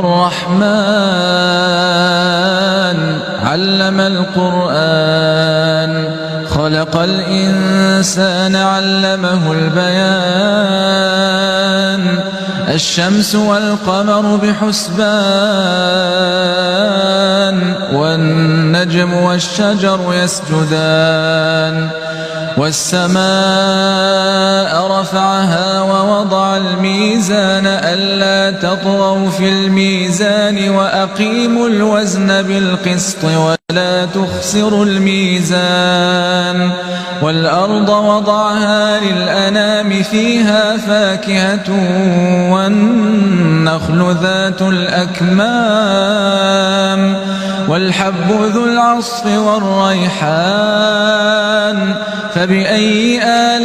الرحمن علم القرآن خلق الإنسان علمه البيان الشمس والقمر بحسبان والنجم والشجر يسجدان والسماء رفعها ووضع الميزان ألا تطغوا في الميزان وأقيموا الوزن بالقسط ولا تخسروا الميزان والأرض وضعها للأنام فيها فاكهة والنخل ذات الأكمام والحب ذو العصف والريحان فبأي آلاء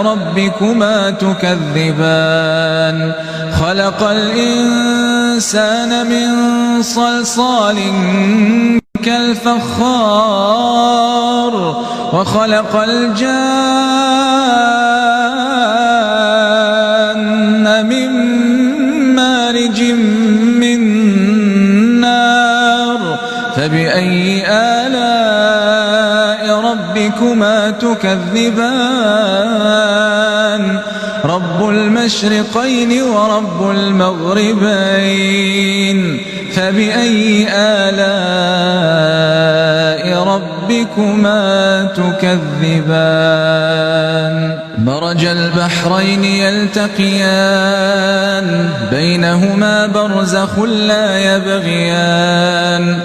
ربكما تكذبان خلق الإنسان من صلصال كالفخار وخلق الجان من مارج من نار فبأي آلاء ربكما تكذبان رب المشرقين ورب المغربين فبأي آلاء ربكما تكذبان مرج البحرين يلتقيان بينهما برزخ لا يبغيان